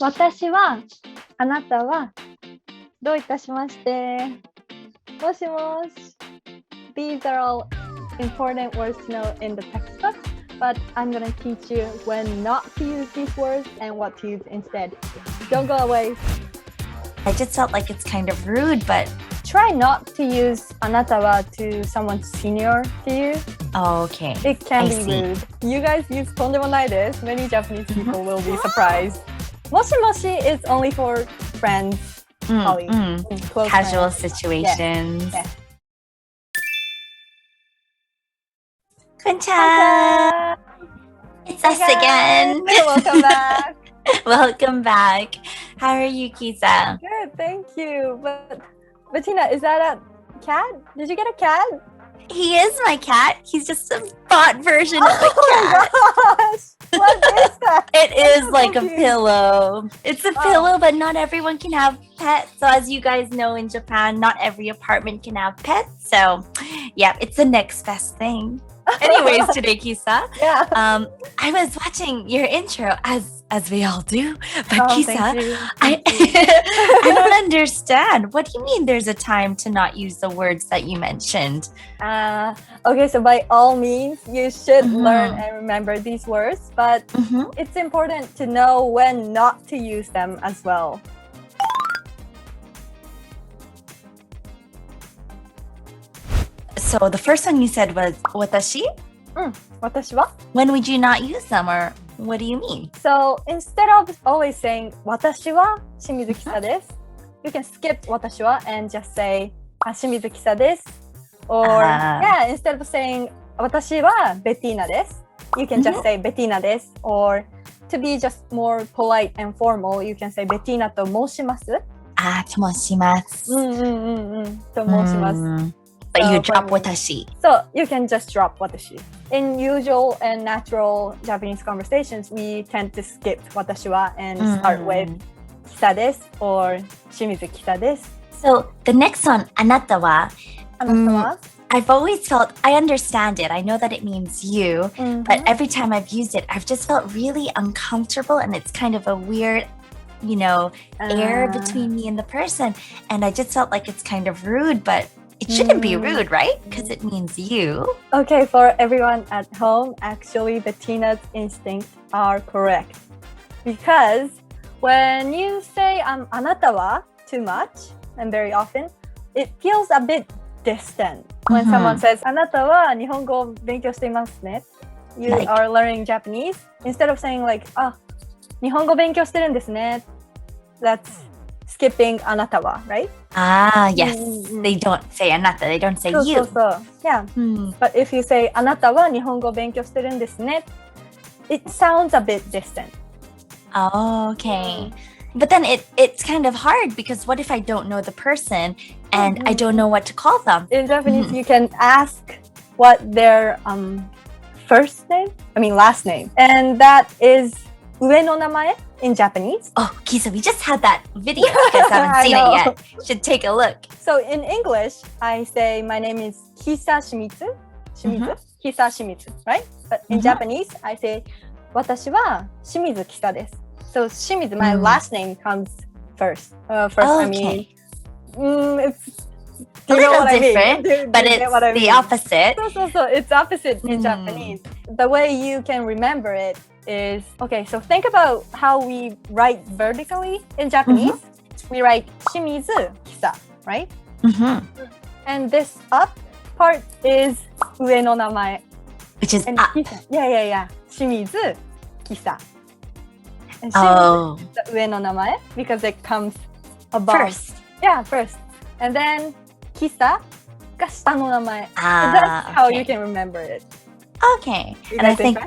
私は、あなたは、どういたしまして。もしもし。These are all important words to know in the textbook, but I'm going to teach you when not to use these words and what to use instead. Don't go away. I just felt like it's kind of rude, but try not to use あなたは to someone senior to you. Oh, okay. It can I be see. rude. You guys use とんでもないです。Many Japanese people will be surprised. もしもし is only for friends, colleagues, close Casual friends. situations. Yes. KON'CHA! It's us again. Welcome back. Welcome back. How are you, Kisa? Good, thank you. But Tina, is that a cat? Did you get a cat? He is my cat. He's just a bought version of a cat. Oh my gosh! What is that? It is like a pillow. It's a pillow, but not everyone can have pets. So as you guys know, in Japan, not every apartment can have pets. So yeah, it's the next best thing. Anyways, today, Kisa, yeah. I was watching your intro as we all do, but Kisa, I don't understand. What do you mean there's a time to not use the words that you mentioned? Okay, so by all means, you should learn and remember these words, but it's important to know when not to use them as well. So the first one you said was Watashi? 私は When would you not use them, or what do you mean? So instead of always saying 私は清水キサです you can skip 私は and just say 清水キサです or yeah, instead of saying 私はベティーナです you can just say ベティーナです or to be just more polite and formal you can say ベティーナと申しますと申しますと申します But you drop watashi. So you can just drop watashi. In usual and natural Japanese conversations, we tend to skip watashi wa and start with kisa desu or shimizu kisa desu. So the next one, anata wa. I've always felt, I understand it. I know that it means you, but every time I've used it, I've just felt really uncomfortable and it's kind of a weird, air between me and the person. And I just felt like it's kind of rude, but it shouldn't be rude, right? Because it means you. Okay, for everyone at home, actually, Bettina's instincts are correct. Because when you say あなたは too much, and very often, it feels a bit distant. When someone says あなたは日本語を勉強していますね You are learning Japanese. Instead of saying like, 日本語勉強してるんですね That's skipping あなたは, right? Yes. They don't say anata. They don't say you. Yeah. But if you say あなたは日本語勉強してるんですね it sounds a bit distant. Okay. But then it's kind of hard because what if I don't know the person and I don't know what to call them? In Japanese, you can ask what their last name. And that is 上の名前 in Japanese. Oh, Kisa, we just had that video. You guys haven't seen it yet. Should take a look. So in English, I say my name is Kisa Shimizu. Kisa Shimizu, right? But in Japanese, I say 私は清水キサです. So 清水, my last name comes first. I mean, it's a little different, but it's the opposite. So it's opposite in Japanese. The way you can remember it is, okay, so think about how we write vertically in Japanese. We write 清水キサ, right? And this up part is 上の名前. Which is and up. Yeah. 清水キサ. And 清水 the 上の名前 because it comes above. First. Yeah, first. And then キサが下の名前. So that's how you can remember it. Okay. And I think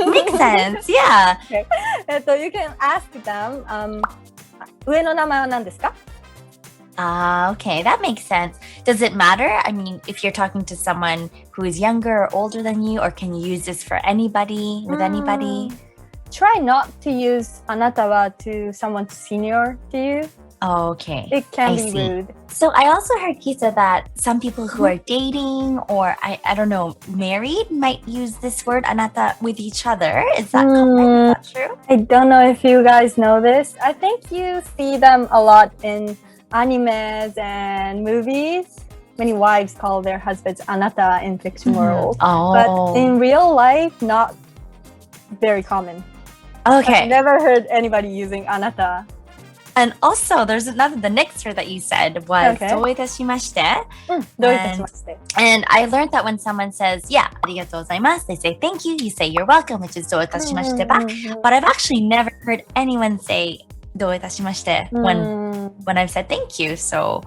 makes sense. Yeah. Okay. So you can ask them, 上の名前は何ですか? Okay, that makes sense. Does it matter? I mean, if you're talking to someone who is younger or older than you, or can you use this for anybody, with anybody? Try not to use あなたは to someone senior to you. Okay. It can I be see. rude. So I also heard, Kisa, that some people who are dating or I don't know, married might use this word anata with each other. Is that correct? Is that true? I don't know if you guys know this. I think you see them a lot in animes and movies. Many wives call their husbands anata in fiction world. But in real life, not very common. Okay. I've never heard anybody using anata. And also, there's the next word that you said was どういたしまして。どういたしまして。And I learned that when someone says, yeah, ありがとうございます, they say thank you, you say you're welcome, which is どういたしましてback. But I've actually never heard anyone say どういたしまして when I've said thank you. So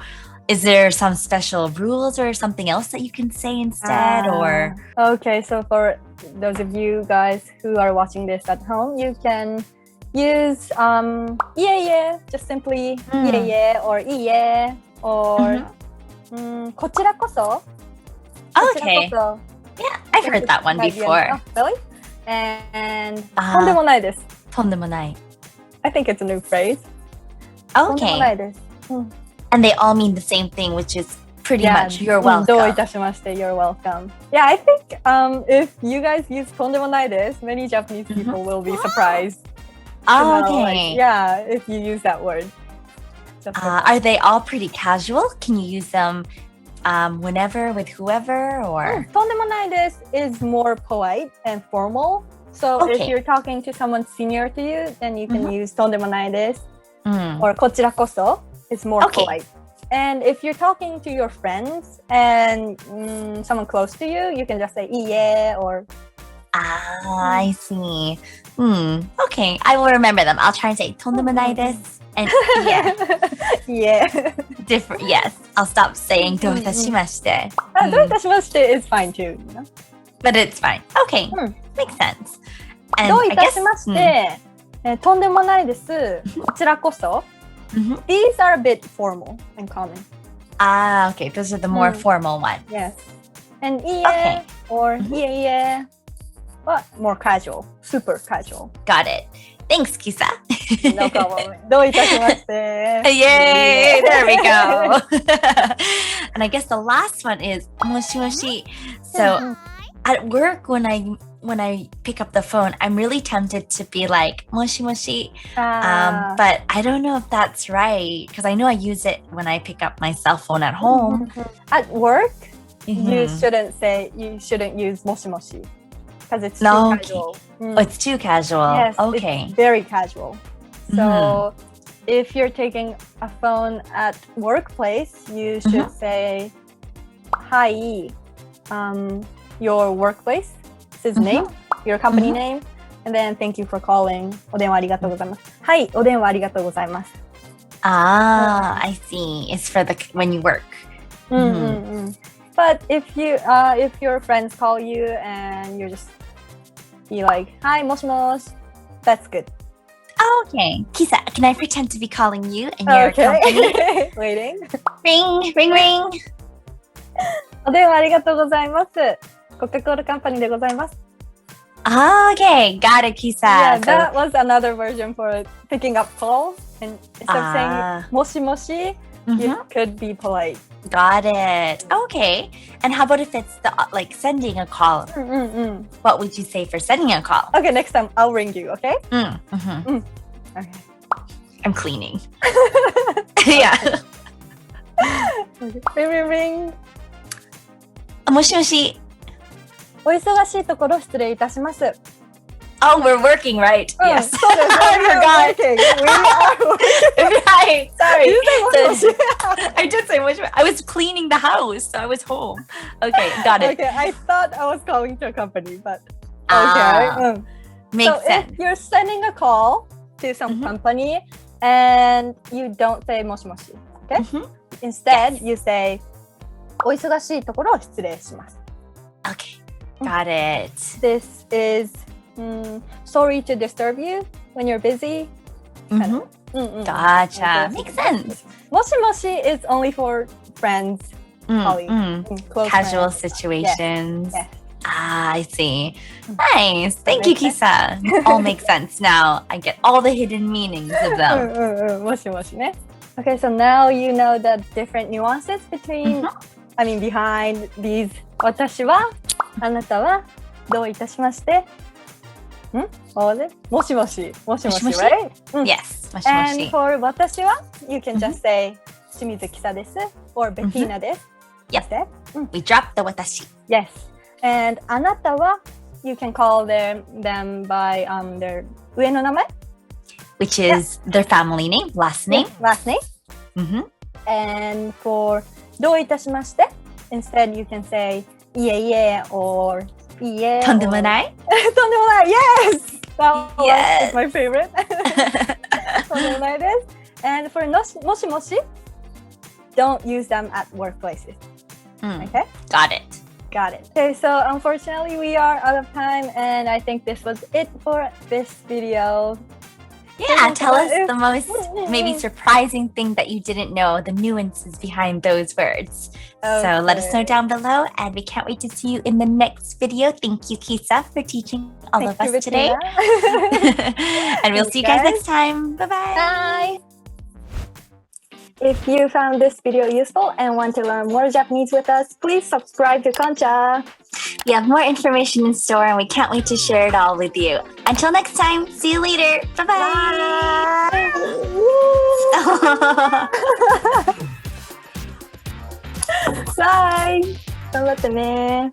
is there some special rules or something else that you can say instead? Or Okay, so for those of you guys who are watching this at home, you can use yeah, just simply yeah or iye or こちらこそ. Okay. Yeah, I've heard that one before. Oh, really? And とんでもないです. とんでもない. I think it's a new phrase. Okay. とんでもないです. And they all mean the same thing, which is pretty much you're welcome. どういたしまして you're welcome. Yeah, I think if you guys use とんでもないです, many Japanese people will be surprised. Okay. Yeah, if you use that word. Are they all pretty casual? Can you use them whenever with whoever or? とんでもないです is more polite and formal. So if you're talking to someone senior to you, then you can use とんでもないです or こちらこそ is more polite. And if you're talking to your friends and someone close to you, you can just say いいえ or I see. Okay, I will remember them. I'll try and say とんでもないです and yeah. Different. Yes, I'll stop saying どういたしまして。どういたしまして is fine too, you know? But it's fine. Okay, makes sense. And どういたしまして、とんでもないです。こちらこそ。These are a bit formal and common. Okay. Those are the more formal ones. Yes. And いいえ or いえいえ but more casual, super casual. Got it. Thanks, Kisa. No problem. どういたしまして. Yay! There we go. And I guess the last one is もしもし. So at work, when I pick up the phone, I'm really tempted to be like もしもし. But I don't know if that's right because I know I use it when I pick up my cell phone at home. At work, you shouldn't use もしもし. Because it's too casual. Oh, it's too casual. Yes, okay. It's very casual. So if you're taking a phone at workplace, you should say, hi, your workplace, his name, your company name, and then thank you for calling. お電話ありがとうございます。はい、お電話ありがとうございます。I see. It's for when you work. But if your friends call you and you're just be like, hi, もしもし, that's good. Okay. Kisa, can I pretend to be calling you and your company? Waiting. Ring, ring, ring. お電話ありがとうございます。コカ・コーラカンパニーでございます。Okay, got it, Kisa. Yeah, that was another version for picking up calls. And instead of saying もしもし, you could be polite. Got it. Okay. And how about if it's like sending a call? What would you say for sending a call? Okay, next time I'll ring you, okay? Okay. I'm cleaning. Yeah. Okay. Ring, ring, ring. もしもし。お忙しいところ失礼いたします。Oh, we're working, right? Yes. I forgot. We are working. Right. Sorry. I did say moshi. I was cleaning the house, so I was home. Okay, got it. Okay, I thought I was calling to a company, but okay. Makes sense. If you're sending a call to some company and you don't say もしもし, okay? Instead, you say お忙しいところを失礼します. Okay, got it. This is sorry to disturb you when you're busy. Gotcha. Makes sense. もしもし is only for friends, colleagues, close casual friends. situations. Yes. I see. Nice. Thank you, Kisa. All makes sense now. I get all the hidden meanings of them. もしもしね。Okay, so now you know the different nuances between, behind these 私は、あなたは、どういたしまして。What was it? もしもし、right? Yes, もしもし。And for 私は、you can just say 清水Kisa です or Bettina です。Yep. We dropped the 私。Yes. And あなたは、you can call them by their 上の名前 which is their family name, last name. Last name. And for どういたしまして instead you can say いえいえ or いいえとんでもないとんでもない Yes! That was my favorite. とんでもないです And for もしもし don't use them at workplaces. Okay? Got it. Got it. Okay, so unfortunately we are out of time and I think this was it for this video. Yeah, tell us the most maybe surprising thing that you didn't know, the nuances behind those words. Okay. So let us know down below and we can't wait to see you in the next video. Thank you, Kisa, for teaching all of us today. And we'll see you guys next time. Bye-bye. Bye. If you found this video useful and want to learn more Japanese with us, please subscribe to KON'CHA. We have more information in store and we can't wait to share it all with you. Until next time, see you later. Bye-bye. Bye. 頑張ってね。